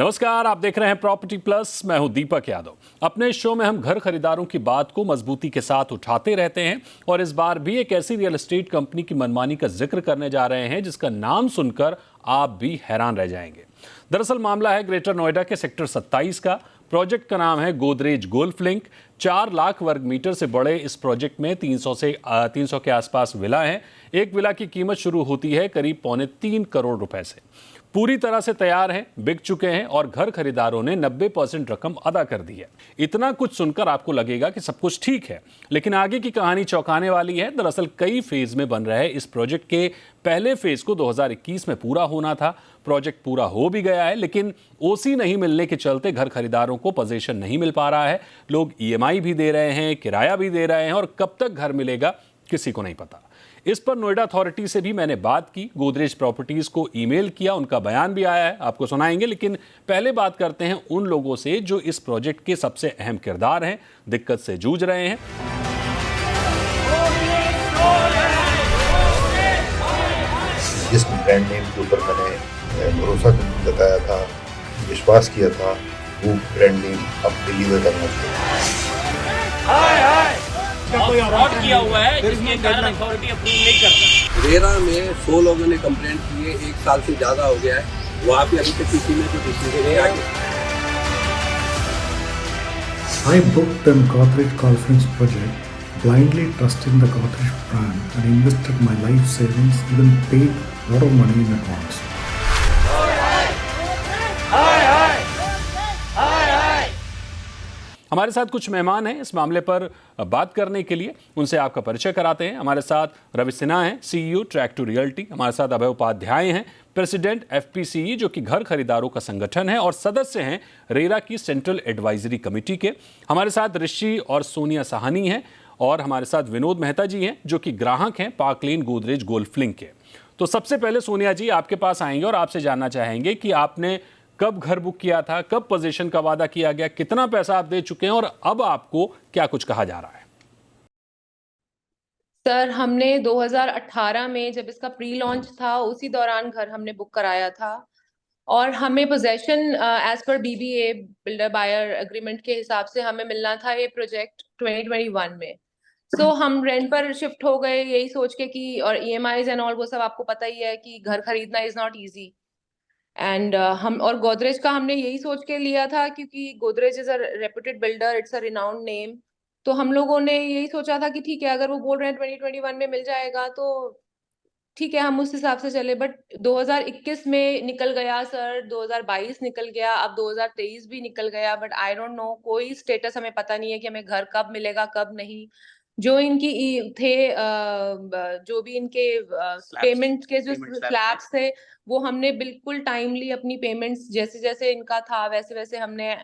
नमस्कार, आप देख रहे हैं प्रॉपर्टी प्लस। मैं हूं दीपक यादव। अपने इस शो में हम घर खरीदारों की बात को मजबूती के साथ उठाते रहते हैं और इस बार भी एक ऐसी रियल एस्टेट कंपनी की मनमानी का जिक्र करने जा रहे हैं जिसका नाम सुनकर आप भी हैरान रह जाएंगे। दरअसल मामला है ग्रेटर नोएडा के सेक्टर 27 का। प्रोजेक्ट का नाम है गोदरेज गोल्फ लिंक। 4 लाख वर्ग मीटर से बड़े इस प्रोजेक्ट में 300 के आसपास विला हैं। एक विला की कीमत शुरू होती है करीब 3.25 करोड़ रुपए से। पूरी तरह से तैयार हैं, बिक चुके हैं और घर खरीदारों ने 90% रकम अदा कर दी है। इतना कुछ सुनकर आपको लगेगा कि सब कुछ ठीक है, लेकिन आगे की कहानी चौंकाने वाली है। दरअसल कई फेज में बन रहे इस प्रोजेक्ट के पहले फेज को 2021 में पूरा होना था। प्रोजेक्ट पूरा हो भी गया है, लेकिन ओसी नहीं मिलने के चलते घर खरीदारों को पोजीशन नहीं मिल पा रहा है। लोग ईएमआई भी दे रहे हैं, किराया भी दे रहे हैं और कब तक घर मिलेगा किसी को नहीं पता। इस पर नोएडा अथॉरिटी से भी मैंने बात की, गोदरेज प्रॉपर्टीज को ईमेल किया, उनका बयान भी आया है, आपको सुनाएंगे। लेकिन पहले बात करते हैं उन लोगों से जो इस प्रोजेक्ट के सबसे अहम किरदार हैं, दिक्कत से जूझ रहे हैं। जिस ब्रांड नेम के ऊपर मैंने भरोसा जताया था, विश्वास किया था, वो ब्रांड नेम अब डिलीवर करना चाहिए। फ्रॉड किया हुआ है जिसके कारण अथॉरिटी अप्रूव नहीं करता। रेरा में 100 लोगों ने कंप्लेंट की है, 1 साल से ज्यादा हो गया है। वहाँ पे अभी तक किसी ने जो डिसीजन नहीं आया। I booked the Godrej Golf Links project, blindly trusting the Godrej brand and invested my life savings, even paid a lot of money in advance. हमारे साथ कुछ मेहमान हैं इस मामले पर बात करने के लिए, उनसे आपका परिचय कराते हैं। हमारे साथ रवि सिन्हा हैं, सीईओ ट्रैक टू रियल्टी। हमारे साथ अभय उपाध्याय हैं, प्रेसिडेंट एफपीसीई, जो कि घर खरीदारों का संगठन है और सदस्य हैं रेरा की सेंट्रल एडवाइजरी कमेटी के। हमारे साथ ऋषि और सोनिया साहनी हैं और हमारे साथ विनोद मेहता जी हैं, जो कि ग्राहक हैं पार्क लेन गोदरेज गोल्फ लिंक के। तो सबसे पहले सोनिया जी आपके पास आएंगे और आपसे जानना चाहेंगे कि आपने कब घर बुक किया था, कब पोजीशन का वादा किया गया, कितना पैसा आप दे चुके हैं और अब आपको क्या कुछ कहा जा रहा है? सर, हमने 2018 में जब इसका प्री लॉन्च था उसी दौरान घर हमने बुक कराया था और हमें possession as per BBA builder buyer agreement के हिसाब से हमें मिलना था ये प्रोजेक्ट 2021 में। सो हम रेंट पर शिफ्ट हो गए यही सोच के कि, और ईएमआईज एंड ऑल वो सब आपको पता ही है कि घर खरीदना इज नॉट इजी। एंड हम और गोदरेज का हमने यही सोच के लिया था क्योंकि Godrej is a reputed builder, it's a renowned name. तो हम लोगों ने यही सोचा था कि ठीक है, अगर वो बोल रहे हैं 2021 में मिल जाएगा तो ठीक है, हम उस हिसाब से चले। बट 2021 में निकल गया सर, 2022 निकल गया, अब 2023 भी निकल गया। बट आई डोंट नो, कोई स्टेटस हमें पता नहीं है कि हमें घर कब मिलेगा कब नहीं। जो इनकी थे जो भी इनके पेमेंट के जो स्लैब्स थे वो हमने बिल्कुल टाइमली अपनी पेमेंट्स जैसे जैसे इनका था वैसे वैसे हमने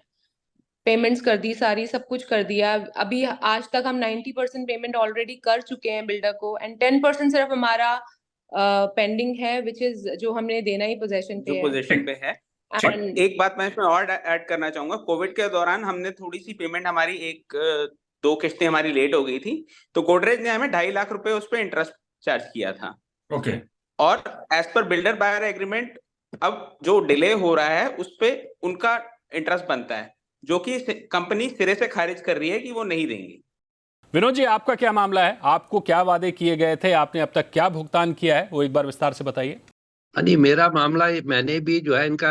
पेमेंट्स कर दी, सारी सब कुछ कर दिया। अभी आज तक हम 90% पेमेंट ऑलरेडी कर चुके हैं बिल्डर को एंड 10% सिर्फ हमारा पेंडिंग है, विच इज जो हमने देना ही पोजेशन पे है। And एक बात मैं इसमें और ऐड करना चाहूंगा, कोविड के दौरान हमने थोड़ी सी पेमेंट हमारी 1-2 किस्तें हमारी लेट हो गई थी, तो गोदरेज ने हमें 2.5 लाख रुपए उस पर इंटरेस्ट चार्ज किया था। ओके। और as per builder buyer agreement अब जो डिले हो रहा है उस पे उनका इंटरेस्ट बनता है, जो कि कंपनी सिरे से खारिज कर रही है कि वो नहीं देंगी। विनोद जी, आपका क्या मामला है? आपको क्या वादे किए गए थे? आपने अब तक क्या भुगतान किया है, वो एक बार विस्तार से बताइए। नहीं, मेरा मामला मैंने भी जो है इनका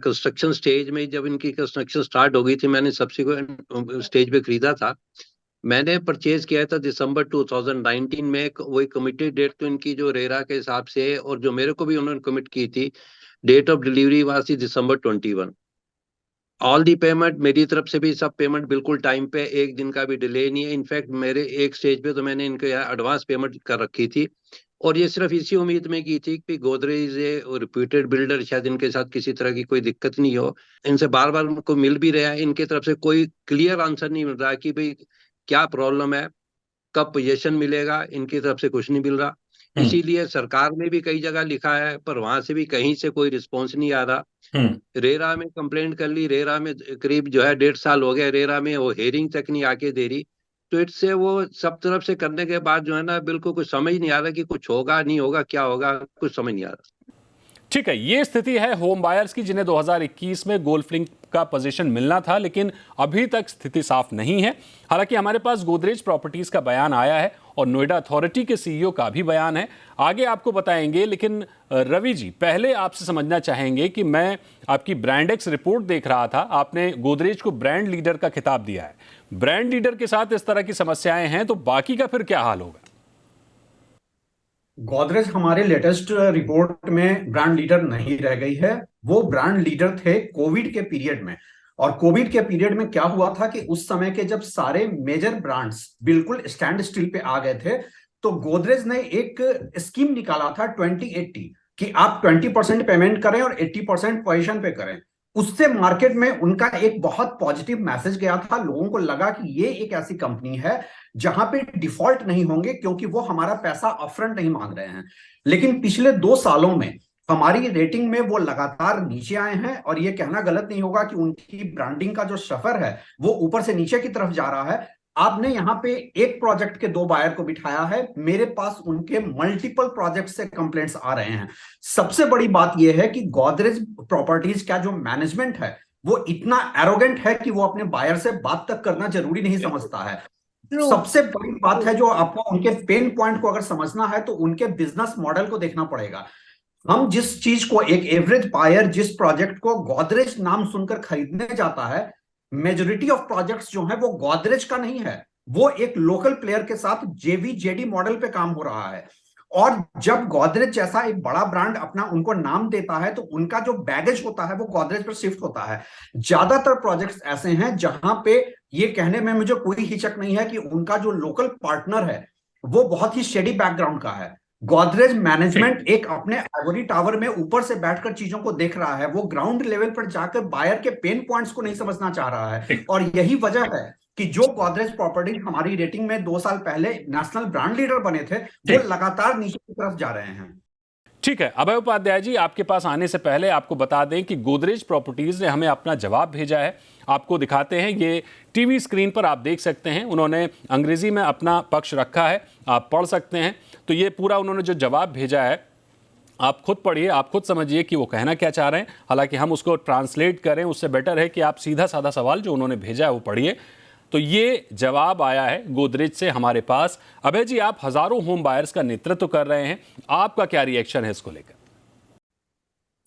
कंस्ट्रक्शन स्टेज में, जब इनकी कंस्ट्रक्शन स्टार्ट हो गई थी, मैंने सब्सिक्वेंट स्टेज पे खरीदा था। मैंने परचेज किया था दिसंबर 2019 में। वही कमिटेड डेट तो इनकी जो रेरा के हिसाब से और जो मेरे को भी उन्होंने कमिट की थी, डेट ऑफ डिलीवरी वाज थी दिसंबर 21। ऑल दी पेमेंट मेरी तरफ से भी, सब पेमेंट बिल्कुल टाइम पे, एक दिन का भी डिले नहीं है। इनफैक्ट मेरे एक स्टेज पे तो मैंने इनके यहाँ एडवांस पेमेंट कर रखी थी और ये सिर्फ इसी उम्मीद में की थी कि गोदरेज और रिप्यूटेड बिल्डर, शायद इनके साथ किसी तरह की कोई दिक्कत नहीं हो। इनसे बार बार उनको मिल भी रहा है, इनके तरफ से कोई क्लियर आंसर नहीं मिल रहा कि भाई क्या प्रॉब्लम है, कब पोजीशन मिलेगा, इनकी तरफ से कुछ नहीं मिल रहा। इसीलिए सरकार ने भी कई जगह लिखा है पर वहां से भी कहीं से कोई रिस्पॉन्स नहीं आ रहा। रेरा में कंप्लेंट कर ली, रेरा में करीब जो है 1.5 साल हो गया, रेरा में वो हेयरिंग तक नहीं आके दे रही। तो इससे वो सब तरफ से करने के बाद जो है ना, बिल्कुल कुछ समझ नहीं आ रहा कि कुछ होगा नहीं होगा, क्या होगा, कुछ समझ नहीं आ रहा। ठीक है, ये स्थिति है होम बायर्स की जिन्हें 2021 में गोल्फ लिंक का पोजीशन मिलना था, लेकिन अभी तक स्थिति साफ नहीं है। हालांकि हमारे पास गोदरेज प्रॉपर्टीज का बयान आया है और नोएडा अथॉरिटी के सीईओ का भी बयान है, आगे आपको बताएंगे। लेकिन रवि जी, पहले आपसे समझना चाहेंगे कि मैं आपकी ब्रांडेक्स रिपोर्ट देख रहा था, आपने गोदरेज को ब्रांड लीडर का खिताब दिया है। ब्रांड लीडर के साथ इस तरह की समस्याएं हैं तो बाकी का फिर क्या हाल होगा? गोदरेज हमारे लेटेस्ट रिपोर्ट में ब्रांड लीडर नहीं रह गई है। वो ब्रांड लीडर थे कोविड के पीरियड में। और कोविड के पीरियड में क्या हुआ था कि उस समय के जब सारे मेजर ब्रांड्स बिल्कुल स्टैंड स्टिल पे आ गए थे, तो गोदरेज ने एक स्कीम निकाला था 2080 कि आप 20% पेमेंट करें और 80% पोजीशन पे करें। उससे मार्केट में उनका एक बहुत पॉजिटिव मैसेज गया था। लोगों को लगा कि ये एक ऐसी कंपनी है जहां पे डिफॉल्ट नहीं होंगे, क्योंकि वो हमारा पैसा अपफ्रंट नहीं मांग रहे हैं। लेकिन पिछले 2 सालों में हमारी रेटिंग में वो लगातार नीचे आए हैं। और ये कहना गलत नहीं होगा कि उनकी ब्रांडिंग का जो सफर है वो ऊपर से नीचे की तरफ जा रहा है। आपने यहाँ पे एक प्रोजेक्ट के 2 बायर को बिठाया है, मेरे पास उनके मल्टीपल प्रोजेक्ट से कंप्लेंट्स आ रहे हैं। सबसे बड़ी बात यह है कि गोदरेज प्रॉपर्टीज का जो मैनेजमेंट है वो इतना एरोगेंट है कि वो अपने बायर से बात तक करना जरूरी नहीं समझता है। सबसे बड़ी बात है जो आपको उनके पेन पॉइंट को अगर समझना है तो उनके बिजनेस मॉडल को देखना पड़ेगा। हम जिस चीज को, एक एवरेज बायर जिस प्रोजेक्ट को गोदरेज नाम सुनकर खरीदने जाता है, मेजोरिटी ऑफ प्रोजेक्ट्स जो है वो गोदरेज का नहीं है, वो एक लोकल प्लेयर के साथ जेवी-जेडी मॉडल पे काम हो रहा है। और जब गोदरेज जैसा एक बड़ा ब्रांड अपना उनको नाम देता है तो उनका जो बैगेज होता है वो गोदरेज पर शिफ्ट होता है। ज्यादातर प्रोजेक्ट्स ऐसे हैं जहां पे ये कहने में मुझे कोई हिचक नहीं है कि उनका जो लोकल पार्टनर है वो बहुत ही शेडी बैकग्राउंड का है। गोदरेज मैनेजमेंट एक अपने आइवरी टावर में ऊपर से बैठकर चीजों को देख रहा है, वो ग्राउंड लेवल पर जाकर बायर के पेन पॉइंट्स को नहीं समझना चाह रहा है। और यही वजह है कि जो गोदरेज प्रॉपर्टी हमारी रेटिंग में 2 साल पहले नेशनल ब्रांड लीडर बने थे, वो लगातार नीचे की तरफ जा रहे हैं। ठीक है, अभय उपाध्याय जी, आपके पास आने से पहले आपको बता दें कि गोदरेज प्रॉपर्टीज ने हमें अपना जवाब भेजा है। आपको दिखाते हैं, ये टीवी स्क्रीन पर आप देख सकते हैं। उन्होंने अंग्रेजी में अपना पक्ष रखा है, आप पढ़ सकते हैं। तो ये पूरा उन्होंने जो जवाब भेजा है आप खुद पढ़िए, आप खुद समझिए कि वो कहना क्या चाह रहे हैं। हालांकि हम उसको ट्रांसलेट करें, उससे बेटर है कि आप सीधा साधा सवाल जो उन्होंने भेजा है वो पढ़िए। तो ये जवाब आया है गोदरेज से हमारे पास। अभय जी, आप हजारों होम बायर्स का नेतृत्व कर रहे हैं, आपका क्या रिएक्शन है इसको लेकर?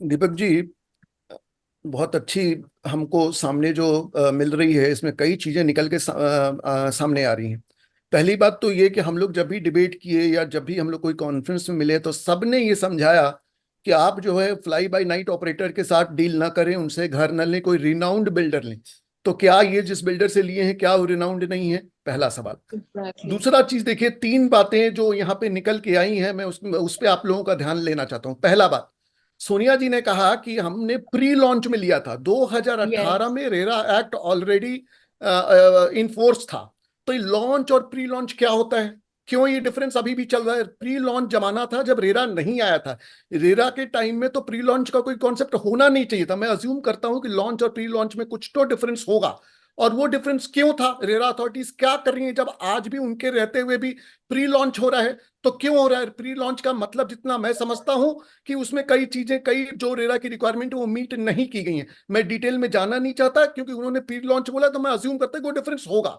दीपक जी, बहुत अच्छी हमको सामने जो मिल रही है, इसमें कई चीजें निकल के सामने आ रही हैं। पहली बात तो ये कि हम लोग जब भी डिबेट किए या जब भी हम लोग कोई कॉन्फ्रेंस में मिले तो सबने ये समझाया कि आप जो है फ्लाई बाय नाइट ऑपरेटर के साथ डील ना करें, उनसे घर न लें, कोई रिनाउंड बिल्डर लें। तो क्या ये जिस बिल्डर से लिए हैं क्या वो रिनाउंड नहीं है? पहला सवाल। दूसरा चीज देखिए, 3 बातें जो यहाँ पे निकल के आई हैं, मैं उस पे आप लोगों का ध्यान लेना चाहता हूँ। पहला बात, सोनिया जी ने कहा कि हमने प्री लॉन्च में लिया था। 2018 में RERA act already in force था। तो ये लॉन्च और प्री लॉन्च क्या होता है? क्यों ये डिफरेंस अभी भी चल रहा है? प्री लॉन्च जमाना था जब रेरा नहीं आया था। रेरा के टाइम में तो प्री लॉन्च का कोई कॉन्सेप्ट होना नहीं चाहिए था। मैं अज्यूम करता हूं कि लॉन्च और प्री लॉन्च में कुछ तो डिफरेंस होगा। और वो डिफरेंस क्यों था? रेरा अथॉरिटीज क्या कर रही है जब आज भी उनके रहते हुए भी प्री लॉन्च हो रहा है? तो क्यों हो रहा है? प्री लॉन्च का मतलब जितना मैं समझता हूं कि उसमें कई चीजें, कई जो रेरा की रिक्वायरमेंट है वो मीट नहीं की गई हैं। मैं डिटेल में जाना नहीं चाहता क्योंकि उन्होंने प्री लॉन्च बोला, तो मैं अज्यूम करता हूं कि वो डिफरेंस होगा।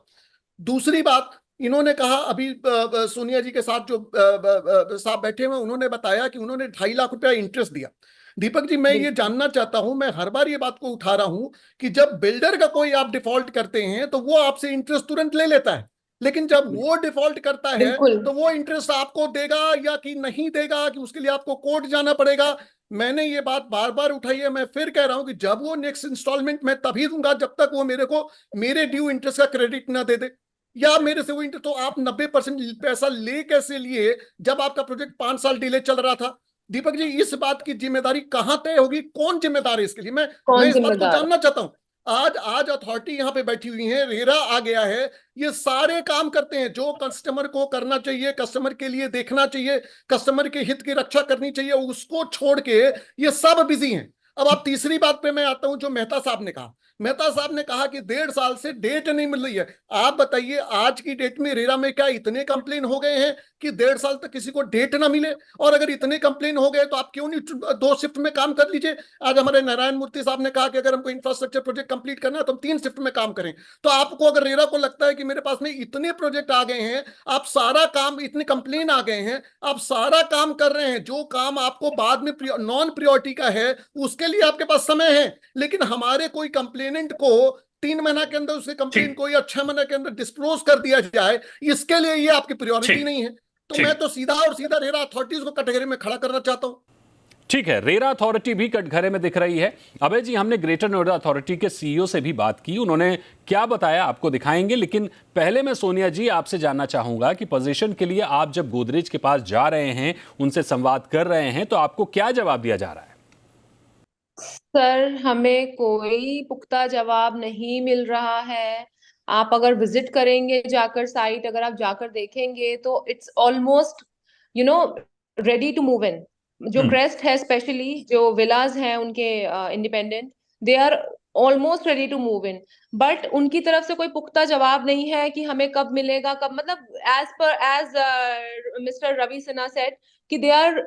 दूसरी बात, इन्होंने कहा अभी सोनिया जी के साथ जो साहब बैठे हुए, उन्होंने बताया कि उन्होंने 2.5 लाख रुपया इंटरेस्ट दिया। दीपक जी, मैं ये जानना चाहता हूं, मैं हर बार ये बात को उठा रहा हूं कि जब बिल्डर का कोई आप डिफॉल्ट करते हैं तो वो आपसे इंटरेस्ट तुरंत ले लेता है, लेकिन जब वो डिफॉल्ट करता है तो वो इंटरेस्ट आपको देगा या कि नहीं देगा, कि उसके लिए आपको कोर्ट जाना पड़ेगा। मैंने ये बात बार बार उठाई है, मैं फिर कह रहा हूं कि जब वो नेक्स्ट इंस्टॉलमेंट मैं तभी दूंगा जब तक वो मेरे को मेरे ड्यू इंटरेस्ट का क्रेडिट ना दे दे, या मेरे से वो इंटरेस्ट। तो आप 90% पैसा ले कैसे लिए जब आपका प्रोजेक्ट 5 साल डिले चल रहा था? दीपक जी, इस बात की जिम्मेदारी कहां तय होगी? कौन जिम्मेदार है इसके लिए? मैं इस बात को जानना चाहता हूं। आज अथॉरिटी यहाँ पे बैठी हुई है, रेरा आ गया है, ये सारे काम करते हैं जो कस्टमर को करना चाहिए, कस्टमर के लिए देखना चाहिए, कस्टमर के हित की रक्षा करनी चाहिए, उसको छोड़ के ये सब बिजी हैं। अब आप तीसरी बात पे मैं आता हूं, जो मेहता साहब ने कहा। मेहता साहब ने कहा कि 1.5 साल से डेट नहीं मिल रही है। आप बताइए, आज की डेट में रेरा में क्या इतने कंप्लेन हो गए हैं कि 1.5 साल तक किसी को डेट ना मिले? और अगर इतने कंप्लेन हो गए तो आप क्यों नहीं 2 शिफ्ट में काम कर लीजिए? आज हमारे नारायण मूर्ति साहब ने कहा कि अगर हमको इंफ्रास्ट्रक्चर प्रोजेक्ट कंप्लीट करना है तो हम 3 शिफ्ट में काम करें। तो आपको अगर रेरा को लगता है कि मेरे पास में इतने प्रोजेक्ट आ गए हैं, आप सारा काम, इतने कंप्लेन आ गए हैं, आप सारा काम कर रहे हैं, जो काम आपको बाद में नॉन प्रायोरिटी का है उसके लिए आपके पास समय है, लेकिन हमारे कोई कंप्लेनेंट को 3 महीना के अंदर उसके कंप्लेन को या 6 महीने के अंदर डिस्क्लोज कर दिया जाए, इसके लिए ये आपकी प्रायोरिटी नहीं है। तो मैं तो सीधा और सीधा रेरा अथॉरिटीज को कटघरे में खड़ा करना चाहता हूं। ठीक है, रेरा अथॉरिटी भी कटघरे में दिख रही है। अभय जी, हमने ग्रेटर नोएडा अथॉरिटी के सीईओ से भी बात की, उन्होंने क्या बताया आपको दिखाएंगे, लेकिन पहले मैं सोनिया जी आपसे जानना चाहूंगा कि पोजीशन के लिए आप जब गोदरेज के पास जा रहे हैं, उनसे संवाद कर रहे हैं, तो आपको क्या जवाब दिया जा रहा है? सर, हमें कोई पुख्ता जवाब नहीं मिल रहा है। आप अगर विजिट करेंगे जाकर साइट, अगर आप जाकर देखेंगे तो it's almost ready to move in. जो क्रेस्ट है, स्पेशली जो विलाज हैं उनके independent, they are almost ready to move in, but उनकी तरफ से कोई पुख्ता जवाब नहीं है कि हमें कब मिलेगा, कब, मतलब as mister Ravi Sinha said कि they are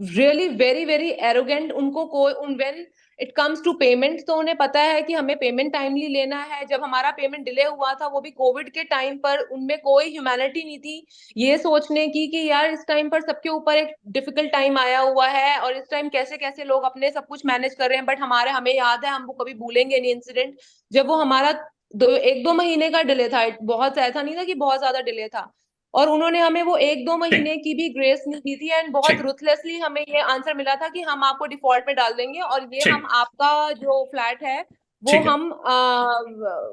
really very very arrogant। उनको कोई when it comes to payment, तो उन्हें पता है कि हमें पेमेंट टाइमली लेना है। जब हमारा पेमेंट डिले हुआ था वो भी कोविड के टाइम पर, उनमें कोई ह्यूमैनिटी नहीं थी ये सोचने की कि यार इस टाइम पर सबके ऊपर एक डिफिकल्ट टाइम आया हुआ है और इस टाइम कैसे कैसे लोग अपने सब कुछ मैनेज कर रहे हैं। बट हमें याद है, हम वो कभी भूलेंगे नहीं इंसिडेंट, जब वो हमारा 1-2 महीने का डिले था। बहुत ऐसा नहीं था कि बहुत ज्यादा डिले था, और उन्होंने हमें वो 1-2 महीने की भी ग्रेस नहीं दी थी, एंड बहुत रुथलेसली हमें ये आंसर मिला था कि हम आपको डिफॉल्ट में डाल देंगे और ये हम आपका जो फ्लैट है वो हम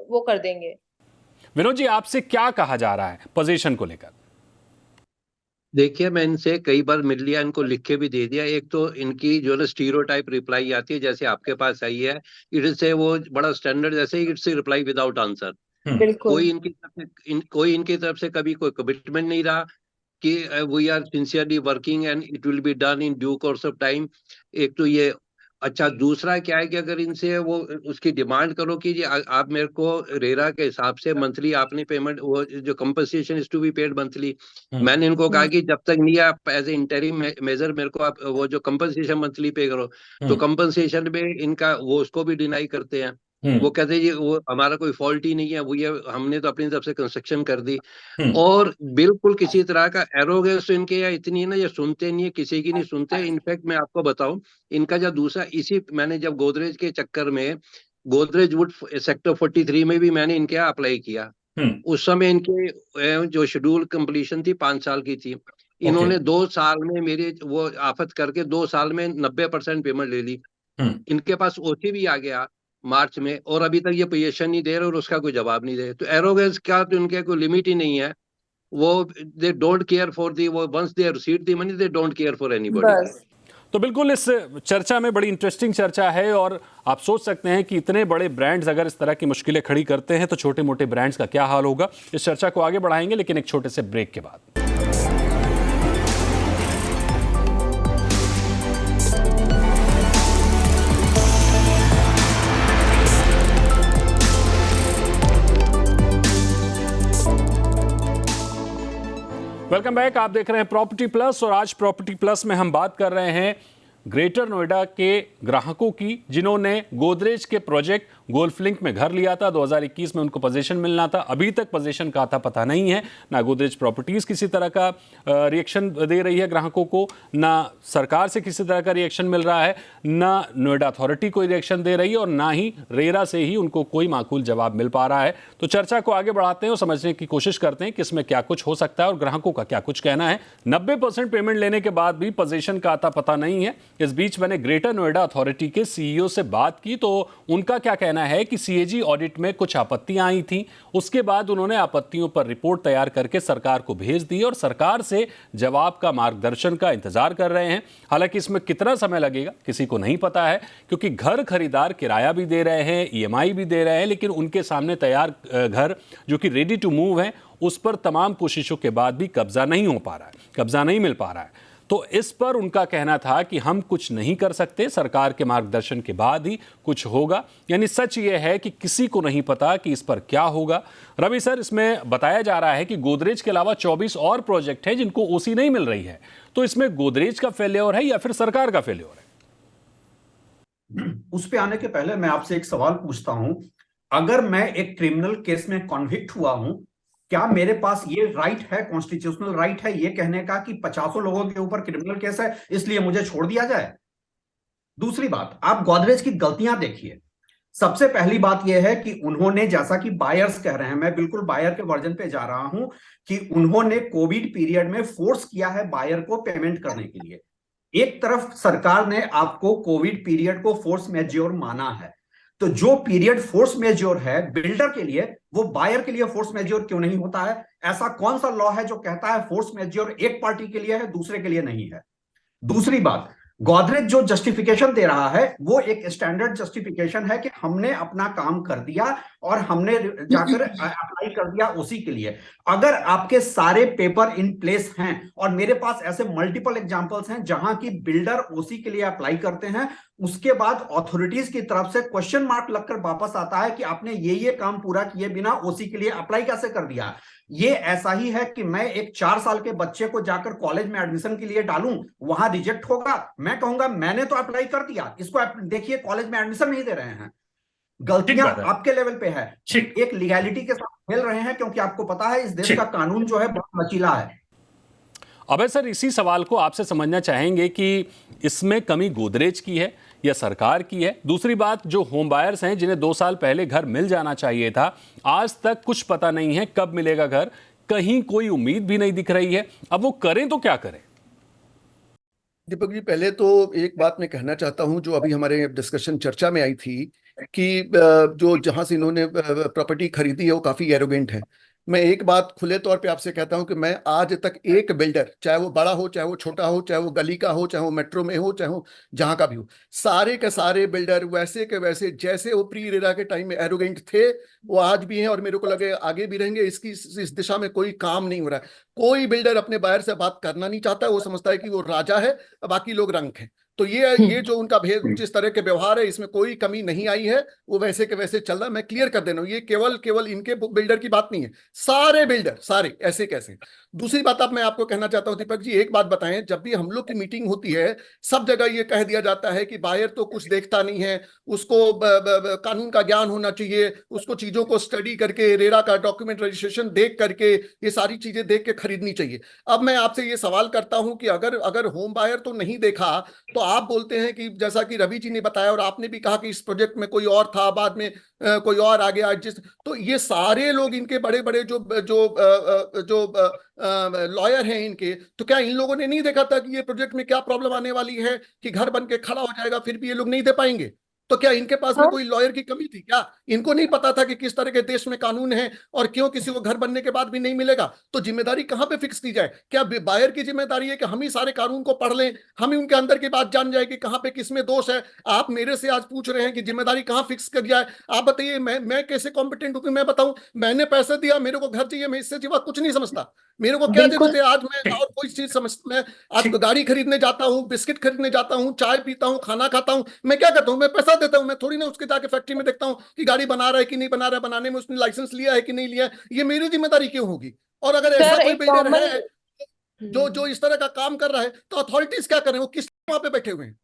वो कर देंगे। विनोद जी, आपसे क्या कहा जा रहा है पोजीशन को लेकर? देखिए, मैं इनसे कई बार मिल लिया, इनको लिख के भी दे दिया। एक तो इनकी जो है स्टीरियोटाइप रिप्लाई आती है, जैसे आपके पास आई है, इससे वो बड़ा स्टैंडर्ड, जैसे इट्स रिप्लाई विदाउट आंसर। कोई इनकी तरफ से कभी कोई कमिटमेंट नहीं रहा कि we are sincerely working and it will be done in due course of time. एक तो ये अच्छा, दूसरा क्या है कि अगर इनसे वो उसकी डिमांड करो कि जी आप मेरे को रेरा के हिसाब से मंथली आपने पेमेंट, वो जो compensation is to be paid monthly. मैंने इनको कहा कि जब तक नहीं आप एज ए इंटरिम मेजर मेरे को आप वो जो कंपनसेशन मंथली पे करो, तो कंपनसेशन में इनका वो उसको भी डिनाई करते हैं। वो कहते हैं जी वो हमारा कोई फॉल्ट ही नहीं है, वो ये हमने तो अपनी तरफ से कंस्ट्रक्शन कर दी। और बिल्कुल किसी तरह का एरोगेंस इनके या इतनी है ना, ये सुनते नहीं है, किसी की नहीं सुनते। इनफैक्ट मैं आपको बताऊं, इनका जो दूसरा, इसी मैंने जब गोदरेज के चक्कर में, गोदरेज वुड सेक्टर 43 में भी मैंने इनके यहाँ अप्लाई किया। उस समय इनके जो शेड्यूल कंप्लीशन थी 5 साल की थी, इन्होंने 2 साल में मेरे वो आफत करके 2 साल में 90% पेमेंट ले ली। इनके पास ओसी भी आ गया मार्च में, और अभी तक ये पोजीशन नहीं दे रहे और उसका कोई जवाब नहीं दे रहे। तो एरोगेंस का तो इनके कोई लिमिट ही नहीं है। वो they don't care for the, वो once they receive the money, they don't care for anybody. तो बिल्कुल इस चर्चा में बड़ी इंटरेस्टिंग चर्चा है, और आप सोच सकते हैं कि इतने बड़े ब्रांड्स अगर इस तरह की मुश्किलें खड़ी करते हैं तो छोटे मोटे ब्रांड्स का क्या हाल होगा। इस चर्चा को आगे बढ़ाएंगे, लेकिन एक छोटे से ब्रेक के बाद। वेलकम बैक, आप देख रहे हैं प्रॉपर्टी प्लस, और आज प्रॉपर्टी प्लस में हम बात कर रहे हैं ग्रेटर नोएडा के ग्राहकों की, जिन्होंने गोदरेज के प्रोजेक्ट गोल्फ लिंक में घर लिया था। 2021 में उनको पोजीशन मिलना था, अभी तक पोजीशन का आता पता नहीं है। ना गोदरेज प्रॉपर्टीज किसी तरह का रिएक्शन दे रही है ग्राहकों को, ना सरकार से किसी तरह का रिएक्शन मिल रहा है, ना नोएडा अथॉरिटी कोई रिएक्शन दे रही है, और ना ही रेरा से ही उनको कोई माकूल जवाब मिल पा रहा है। तो चर्चा को आगे बढ़ाते हैं और समझने की कोशिश करते हैं कि इसमें क्या कुछ हो सकता है और ग्राहकों का क्या कुछ कहना है। 90% पेमेंट लेने के बाद भी पोजीशन का आता पता नहीं है। इस बीच मैंने ग्रेटर नोएडा अथॉरिटी के सीईओ से बात की, तो उनका क्या कहना है कि सीएजी ऑडिट में कुछ आपत्तियां आई थी, उसके बाद उन्होंने आपत्तियों पर रिपोर्ट तैयार करके सरकार को भेज दी और सरकार से जवाब का, मार्गदर्शन का इंतजार कर रहे हैं। हालांकि इसमें कितना समय लगेगा किसी को नहीं पता है, क्योंकि घर खरीदार किराया भी दे रहे हैं, ईएमआई भी दे रहे हैं, लेकिन उनके सामने तैयार घर जो कि रेडी टू मूव है, उस पर तमाम कोशिशों के बाद भी कब्जा नहीं हो पा रहा है, कब्जा नहीं मिल पा रहा है। तो इस पर उनका कहना था कि हम कुछ नहीं कर सकते, सरकार के मार्गदर्शन के बाद ही कुछ होगा। यानी सच ये है कि किसी को नहीं पता कि इस पर क्या होगा। रवि सर, इसमें बताया जा रहा है कि गोदरेज के अलावा 24 और प्रोजेक्ट हैं जिनको ओसी नहीं मिल रही है। तो इसमें गोदरेज का फेल्योर है या फिर सरकार का फेल्योर है? उस पे आने के पहले मैं आपसे एक सवाल पूछता हूं। अगर मैं एक क्रिमिनल केस में कॉन्विक्ट हुआ हूं, क्या मेरे पास ये राइट है, कॉन्स्टिट्यूशनल राइट है ये कहने का कि 50 लोगों के ऊपर क्रिमिनल केस है इसलिए मुझे छोड़ दिया जाए? दूसरी बात, आप गोदरेज की गलतियां देखिए। सबसे पहली बात यह है कि उन्होंने, जैसा कि बायर्स कह रहे हैं, मैं बिल्कुल बायर के वर्जन पे जा रहा हूं, कि उन्होंने कोविड पीरियड में फोर्स किया है बायर को पेमेंट करने के लिए। एक तरफ सरकार ने आपको कोविड पीरियड को फोर्स मेजोर माना है, तो जो पीरियड फोर्स मेजोर है बिल्डर के लिए, वो बायर के लिए फोर्स मेजोर क्यों नहीं होता है? ऐसा कौन सा लॉ है जो कहता है फोर्स मेजोर एक पार्टी के लिए है, दूसरे के लिए नहीं है? दूसरी बात, गोदरेज जो जस्टिफिकेशन दे रहा है वो एक स्टैंडर्ड जस्टिफिकेशन है कि हमने अपना काम कर दिया और हमने जाकर अप्लाई कर दिया ओसी के लिए। अगर आपके सारे पेपर इन प्लेस हैं, और मेरे पास ऐसे मल्टीपल एग्जांपल्स हैं जहां की बिल्डर ओसी के लिए अप्लाई करते हैं, उसके बाद अथॉरिटीज की तरफ से क्वेश्चन मार्क लगकर वापस आता है कि आपने ये काम पूरा किए बिना ओसी के लिए अप्लाई कैसे कर दिया। ये ऐसा ही है कि मैं एक 4 साल के बच्चे को जाकर कॉलेज में एडमिशन के लिए डालूं, वहां रिजेक्ट होगा, मैं कहूंगा मैंने तो अप्लाई कर दिया, इसको देखिए कॉलेज में एडमिशन नहीं दे रहे हैं। गलतियां आपके लेवल पे है, एक लीगैलिटी के साथ खेल रहे हैं, क्योंकि आपको पता है इस देश का कानून जो है बहुत लचीला है। अबे सर, इसी सवाल को आपसे समझना चाहेंगे कि इसमें कमी गोदरेज की है या सरकार की है? दूसरी बात, जो होम बायर्स हैं जिन्हें 2 साल पहले घर मिल जाना चाहिए था, आज तक कुछ पता नहीं है कब मिलेगा घर, कहीं कोई उम्मीद भी नहीं दिख रही है। अब वो करें तो क्या करें? दीपक जी, पहले तो एक बात मैं कहना चाहता हूं जो अभी हमारे डिस्कशन चर्चा में आई थी कि जो जहां से इन्होंने प्रॉपर्टी खरीदी है वो काफी एरोगेंट है। मैं एक बात खुले तौर पे आपसे कहता हूं कि मैं आज तक एक बिल्डर, चाहे वो बड़ा हो, चाहे वो छोटा हो, चाहे वो गली का हो, चाहे वो मेट्रो में हो, चाहे वो जहां का भी हो, सारे के सारे बिल्डर वैसे के वैसे जैसे वो प्री रेरा के टाइम में एरोगेंट थे वो आज भी हैं, और मेरे को लगे आगे भी रहेंगे। इस दिशा में कोई काम नहीं हो रहा है। कोई बिल्डर अपने बायर से बात करना नहीं चाहता, वो समझता है कि वो राजा है, बाकी लोग रंक हैं। तो ये जो उनका भेद, जिस तरह के व्यवहार है, इसमें कोई कमी नहीं आई है, वो वैसे के वैसे चल रहा है। मैं क्लियर कर देना हूं, ये केवल इनके बिल्डर की बात नहीं है, सारे बिल्डर सारे ऐसे कैसे। दूसरी बात मैं आपको कहना चाहता हूं दीपक जी, एक बात बताएं, जब भी हम लोग की मीटिंग होती है सब जगह ये कह दिया जाता है कि बायर तो कुछ देखता नहीं है, उसको कानून का ज्ञान होना चाहिए, उसको चीजों को स्टडी करके, रेरा का डॉक्यूमेंट रजिस्ट्रेशन देख करके, ये सारी चीजें देख के खरीदनी चाहिए। अब मैं आपसे ये सवाल करता हूं कि अगर होम बायर तो नहीं देखा, तो आप बोलते हैं कि जैसा कि रवि जी ने बताया और आपने भी कहा कि इस प्रोजेक्ट में कोई और था, बाद में कोई और आ गया, जिस तो ये सारे लोग, इनके बड़े बड़े जो लॉयर हैं इनके, तो क्या इन लोगों ने नहीं देखा था कि ये प्रोजेक्ट में क्या प्रॉब्लम आने वाली है, कि घर बन के खड़ा हो जाएगा, फिर भी ये लोग नहीं दे पाएंगे? तो क्या इनके पास में कोई लॉयर की कमी थी क्या? इनको नहीं पता था कि किस तरह के देश में कानून है और क्यों किसी को घर बनने के बाद भी नहीं मिलेगा? तो जिम्मेदारी कहां पे फिक्स की जाए? क्या बायर की जिम्मेदारी है कि हम ही सारे कानून को पढ़ लें, हम ही उनके अंदर की बात जान जाए कि कहां पे किसमें दोष है? आप मेरे से आज पूछ रहे हैं कि जिम्मेदारी कहां फिक्स कर जाए? आप बताइए, मैं कैसे कॉम्पिटेंट हूं कि मैं बताऊं? मैंने पैसे दिया, मेरे को घर चाहिए, मैं इससे सिवा कुछ नहीं समझता। मेरे को क्या जरूरत है आज मैं और कोई चीज समझता? मैं आज गाड़ी खरीदने जाता हूँ, बिस्किट खरीदने जाता हूँ, चाय पीता हूँ, खाना खाता हूँ, मैं क्या करता हूँ? मैं पैसा देता हूँ। मैं थोड़ी ना उसके जाके फैक्ट्री में देखता हूँ कि गाड़ी बना रहा है कि नहीं बना रहा है, बनाने में उसने लाइसेंस लिया है कि नहीं लिया है। ये मेरी जिम्मेदारी क्यों होगी? और अगर ऐसा कोई बिल्डर है जो इस तरह का काम कर रहा है, तो अथॉरिटीज क्या करें? वो किस वहां पे बैठे हुए हैं?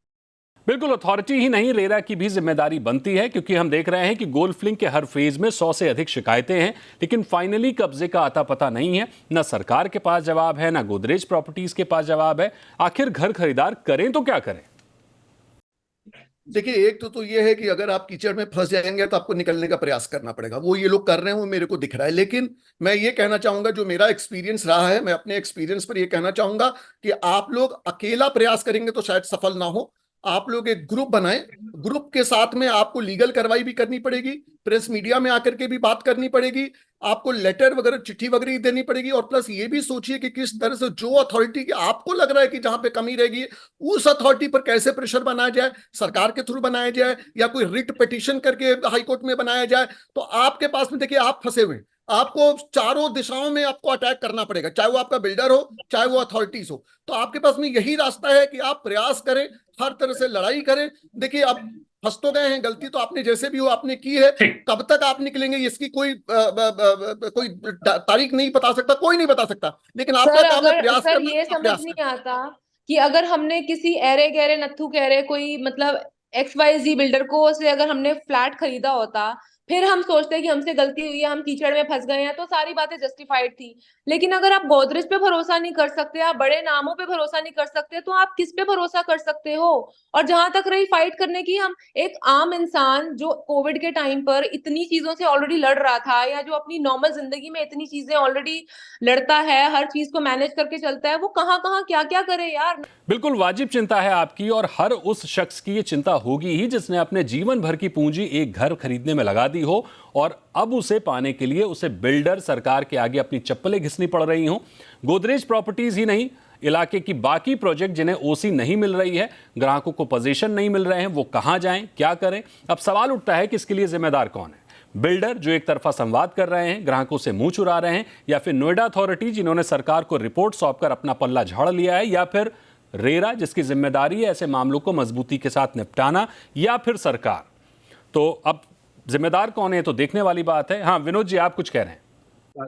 बिल्कुल, अथॉरिटी ही नहीं, रेरा की भी जिम्मेदारी बनती है, क्योंकि हम देख रहे हैं कि गोल्फ लिंक के हर फेज में 100 से अधिक शिकायतें हैं, लेकिन फाइनली कब्जे का आता पता नहीं है। ना सरकार के पास जवाब है, ना गोदरेज प्रॉपर्टीज के पास जवाब है। आखिर घर खरीदार करें तो क्या करें? देखिए, एक तो ये है कि अगर आप कीचड़ में फंस जाएंगे तो आपको निकलने का प्रयास करना पड़ेगा। वो ये लोग कर रहे हैं, वो मेरे को दिख रहा है। लेकिन मैं ये कहना चाहूंगा, जो मेरा एक्सपीरियंस रहा है, मैं अपने एक्सपीरियंस पर ये कहना चाहूंगा कि आप लोग अकेला प्रयास करेंगे तो शायद सफल ना हो। आप लोग एक ग्रुप बनाएं, ग्रुप के साथ में आपको लीगल कार्रवाई भी करनी पड़ेगी, प्रेस मीडिया में आकर के भी बात करनी पड़ेगी, आपको लेटर वगैरह, चिट्ठी वगैरह देनी पड़ेगी। और प्लस ये भी सोचिए कि किस तरह से जो अथॉरिटी की आपको लग रहा है कि जहां पे कमी रहेगी, उस अथॉरिटी पर कैसे प्रेशर बनाया जाए, सरकार के थ्रू बनाया जाए या कोई रिट पिटीशन करके हाईकोर्ट में बनाया जाए। तो आपके पास में देखिए, आप फंसे हुए हैं, आपको चारों दिशाओं में आपको अटैक करना पड़ेगा, चाहे वो आपका बिल्डर हो, चाहे वो अथॉरिटीज हो। तो आपके पास में यही रास्ता है कि आप प्रयास करें, हर तरह से लड़ाई करें। देखिए, आप फंस तो गए हैं, गलती तो आपने जैसे भी हो आपने की है, कब तक आप निकलेंगे इसकी कोई कोई तारीख नहीं बता सकता, कोई नहीं बता सकता, लेकिन आपका सर काम है अगर प्रयास सर करना। ये आप समझ प्रयास नहीं करें। आता कि अगर हमने किसी ऐरे गहरे नत्थू गहरे कोई मतलब XYZ बिल्डर को से अगर हमने फ्लैट खरीदा होता, फिर हम सोचते कि हमसे गलती हुई है, हम कीचड़ में फंस गए हैं, तो सारी बातें जस्टिफाइड थी। लेकिन अगर आप गोदरेज पे भरोसा नहीं कर सकते, आप बड़े नामों पे भरोसा नहीं कर सकते, तो आप किस पे भरोसा कर सकते हो? और जहां तक रही फाइट करने की, हम एक आम इंसान जो कोविड के टाइम पर इतनी चीजों से ऑलरेडी लड़ रहा था, या जो अपनी नॉर्मल जिंदगी में इतनी चीजें ऑलरेडी लड़ता है, हर चीज को मैनेज करके चलता है, वो कहाँ कहाँ क्या क्या करे यार। बिल्कुल वाजिब चिंता है आपकी, और हर उस शख्स की ये चिंता होगी ही जिसने अपने जीवन भर की पूंजी एक घर खरीदने में लगा दी हो, और अब उसे पाने के लिए उसे बिल्डर सरकार के आगे अपनी चप्पलें घिसनी पड़ रही हों। गोदरेज प्रॉपर्टीज ही नहीं, इलाके की बाकी प्रोजेक्ट जिन्हें ओसी नहीं मिल रही है, ग्राहकों को पोजीशन नहीं मिल रहे हैं, वो कहां जाएं, क्या करें? अब सवाल उठता है कि इसके लिए जिम्मेदार कौन है? बिल्डर जो एक तरफा संवाद कर रहे हैं, ग्राहकों से मुंह चुरा रहे हैं, या फिर नोएडा अथॉरिटी जिन्होंने सरकार को रिपोर्ट सौंपकर अपना पल्ला झाड़ लिया है, या फिर रेरा जिसकी जिम्मेदारी है ऐसे मामलों को मजबूती के साथ निपटाना, या फिर सरकार? तो अब जिम्मेदार कौन है तो देखने वाली बात है। हाँ विनोद जी, आप कुछ कह रहे हैं।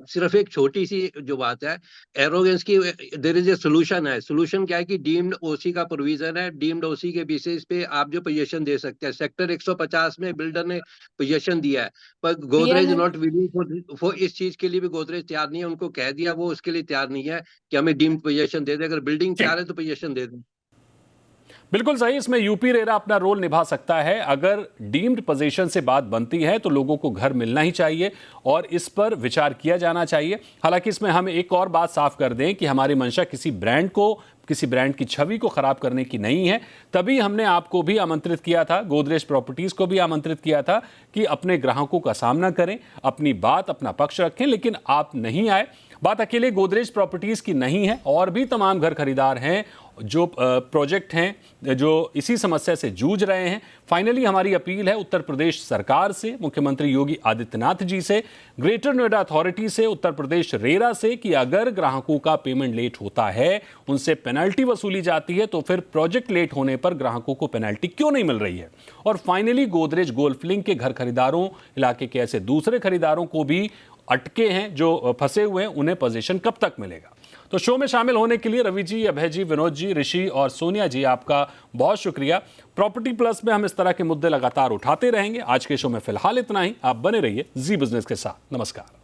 सिर्फ एक छोटी सी जो बात है, एरोगेंस की, देयर इज ए सोल्यूशन है। सोल्यूशन क्या है कि डीम्ड ओसी का प्रोविजन है, डीम्ड ओसी के बेसिस पे आप जो पोजीशन दे सकते हैं। सेक्टर 150 में बिल्डर ने पोजीशन दिया है, पर गोदरेज नॉट विलिंग फॉर इस चीज के लिए भी गोदरेज तैयार नहीं है। उनको कह दिया, वो उसके लिए तैयार नहीं है कि हमें डीम्ड पोजीशन दे दे। अगर बिल्डिंग तैयार है तो पोजीशन दे दें। बिल्कुल सही, इसमें यूपी रेरा अपना रोल निभा सकता है। अगर डीम्ड पोजीशन से बात बनती है तो लोगों को घर मिलना ही चाहिए और इस पर विचार किया जाना चाहिए। हालांकि इसमें हम एक और बात साफ कर दें कि हमारी मंशा किसी ब्रांड की छवि को खराब करने की नहीं है। तभी हमने आपको भी आमंत्रित किया था, गोदरेज प्रॉपर्टीज को भी आमंत्रित किया था कि अपने ग्राहकों का सामना करें, अपनी बात, अपना पक्ष रखें, लेकिन आप नहीं आए। बात अकेले गोदरेज प्रॉपर्टीज की नहीं है, और भी तमाम घर खरीदार हैं जो प्रोजेक्ट हैं जो इसी समस्या से जूझ रहे हैं। फाइनली हमारी अपील है उत्तर प्रदेश सरकार से, मुख्यमंत्री योगी आदित्यनाथ जी से, ग्रेटर नोएडा अथॉरिटी से, उत्तर प्रदेश रेरा से, कि अगर ग्राहकों का पेमेंट लेट होता है, उनसे पेनल्टी वसूली जाती है, तो फिर प्रोजेक्ट लेट होने पर ग्राहकों को पेनल्टी क्यों नहीं मिल रही है? और फाइनली गोदरेज गोल्फ लिंक के घर खरीदारों, इलाके के ऐसे दूसरे खरीदारों को भी अटके हैं, जो फंसे हुए हैं, उन्हें पोजीशन कब तक मिलेगा? तो शो में शामिल होने के लिए रवि जी, अभय जी, विनोद जी, ऋषि और सोनिया जी, आपका बहुत शुक्रिया। प्रॉपर्टी प्लस में हम इस तरह के मुद्दे लगातार उठाते रहेंगे। आज के शो में फिलहाल इतना ही। आप बने रहिए जी बिजनेस के साथ। नमस्कार।